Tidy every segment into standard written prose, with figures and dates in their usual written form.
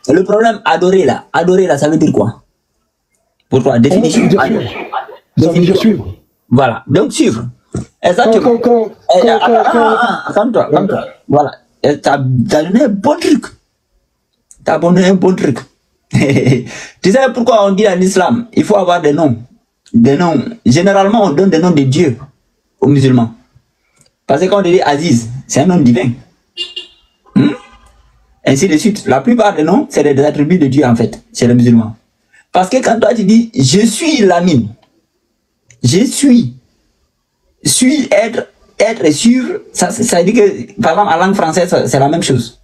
Le problème, adorer là, ça veut dire quoi? Pour toi, définition. Ça veut dire suivre. Voilà, donc suivre. Exactement. Calme-toi. Voilà. T'as donné un bon truc. T'as donné un bon truc. Tu sais pourquoi on dit en islam, il faut avoir des noms. Des noms. Généralement, on donne des noms de Dieu aux musulmans. Parce que quand on dit Aziz, c'est un nom divin. Ainsi de suite. La plupart des noms, c'est des attributs de Dieu en fait, chez les musulmans. Parce que quand toi tu dis, je suis Lamine, je suis, être et suivre, ça dit que, par exemple, en langue française, c'est la même chose.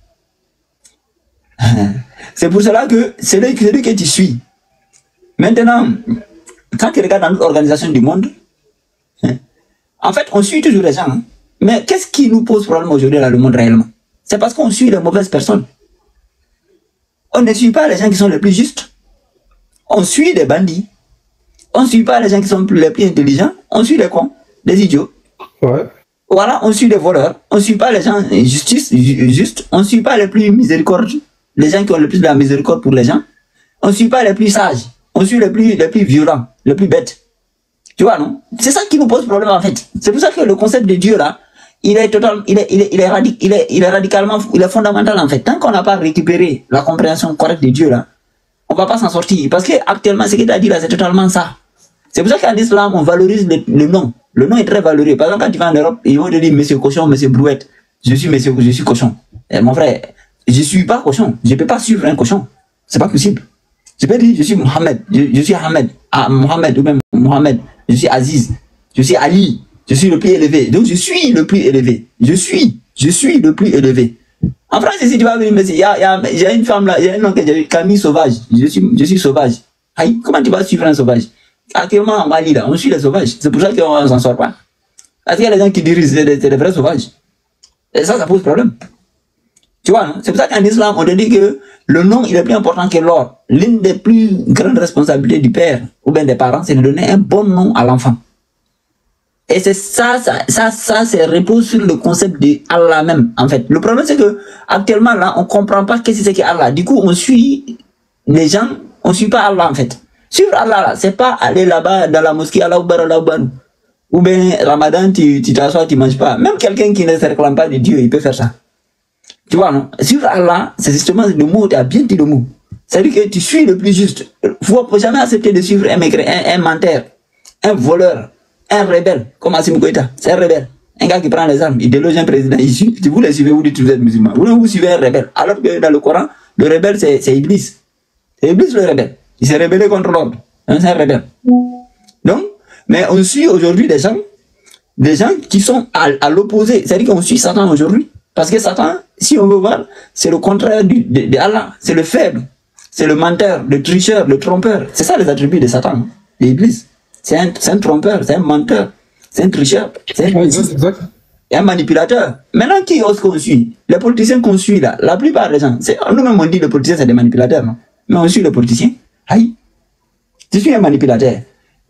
C'est pour cela que celui que tu suis. Maintenant, quand tu regardes dans notre organisation du monde, en fait, on suit toujours les gens. Hein. Mais qu'est-ce qui nous pose problème aujourd'hui dans le monde réellement? C'est parce qu'on suit les mauvaises personnes. On ne suit pas les gens qui sont les plus justes. On suit des bandits. On ne suit pas les gens qui sont les plus intelligents. On suit les cons, des idiots. Ouais. Voilà, on suit les voleurs. On ne suit pas les gens justes. On ne suit pas les plus miséricordieux. Les gens qui ont le plus de la miséricorde pour les gens. On ne suit pas les plus sages. On suit les plus violents, les plus bêtes. Tu vois, non? C'est ça qui nous pose problème en fait. C'est pour ça que le concept de Dieu là, il est fondamental en fait. Tant qu'on n'a pas récupéré la compréhension correcte de Dieu là, on va pas s'en sortir. Parce que actuellement, ce que tu as dit là, c'est totalement ça. C'est pour ça qu'en islam, on valorise le nom. Le nom est très valorisé. Par exemple, quand tu vas en Europe, ils vont te dire Monsieur Cochon, Monsieur Brouette. Je suis cochon. Et mon frère, je suis pas cochon. Je peux pas suivre un cochon. C'est pas possible. Je peux dire je suis Mohamed. Je suis Ahmed. Ah, Mohamed ou même Mohamed. Je suis Aziz. Je suis Ali. Je suis le plus élevé. Donc je suis le plus élevé. Je suis le plus élevé. En France, si tu vas venir, il y a une femme là, il y a un nom que j'ai Camille Sauvage. Je suis sauvage. Aïe, comment tu vas suivre un sauvage? Actuellement en Mali là, on suit les sauvages. C'est pour ça qu'on s'en sort pas. Parce qu'il y a des gens qui dirigent, c'est des vrais sauvages. Et ça pose problème. Tu vois, non? C'est pour ça qu'en islam, on te dit que le nom, il est plus important que l'or. L'une des plus grandes responsabilités du père ou bien des parents, c'est de donner un bon nom à l'enfant. Et c'est ça repose sur le concept de Allah même, en fait. Le problème, c'est que, actuellement, là, on comprend pas qu'est-ce que c'est que Allah. Du coup, on suit les gens, on suit pas Allah, en fait. Suivre Allah, là, c'est pas aller là-bas, dans la mosquée, Allah Akbar. Ou bien, Ramadan, tu t'assois, tu manges pas. Même quelqu'un qui ne se réclame pas de Dieu, il peut faire ça. Tu vois, non? Suivre Allah, c'est justement le mot, tu as bien dit le mot. C'est-à-dire que tu suis le plus juste. Faut jamais accepter de suivre un menteur, un voleur, un rebelle, comme Assimi Goïta. C'est un rebelle. Un gars qui prend les armes, il déloge un président ici. Si vous le suivez, vous dites que vous êtes musulman. Vous suivez un rebelle. Alors que dans le Coran, le rebelle, c'est Iblis. C'est Iblis le rebelle. Il s'est rebellé contre l'ordre. C'est un rebelle. Donc, mais on suit aujourd'hui des gens qui sont à l'opposé. C'est-à-dire qu'on suit Satan aujourd'hui. Parce que Satan, si on veut voir, c'est le contraire de Allah. C'est le faible. C'est le menteur, le tricheur, le trompeur. C'est ça les attributs de Satan, l'Iblis. C'est un trompeur, c'est un menteur, c'est un tricheur, c'est un manipulateur. Maintenant, qui est-ce qu'on suit? Les politiciens qu'on suit là, la plupart des gens, nous-mêmes on dit les politiciens c'est des manipulateurs, non? Mais on suit les politiciens. Aïe, je suis un manipulateur.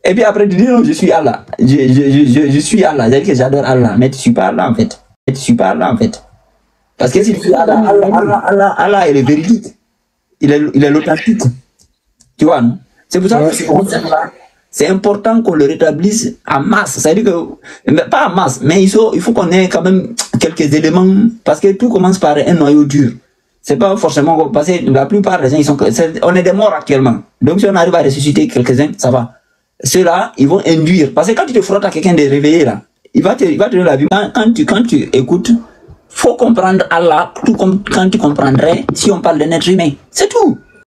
Et puis après tu dis non, je suis Allah. Je suis Allah, c'est-à-dire que j'adore Allah. Mais tu suis pas Allah en fait. Parce que si tu suis Allah est le véridique. Il est l'authentique. Tu vois, non? C'est pour ça que c'est important qu'on le rétablisse en masse. C'est-à-dire que, pas en masse, mais il faut qu'on ait quand même quelques éléments, parce que tout commence par un noyau dur. C'est pas forcément, parce que la plupart des gens, on est des morts actuellement. Donc si on arrive à ressusciter quelques-uns, ça va. Ceux-là, ils vont induire. Parce que quand tu te frottes à quelqu'un de réveillé, là, il va te donner la vie. Quand tu écoutes, faut comprendre Allah, tout comme quand tu comprendrais si on parle d'un être humain. C'est tout.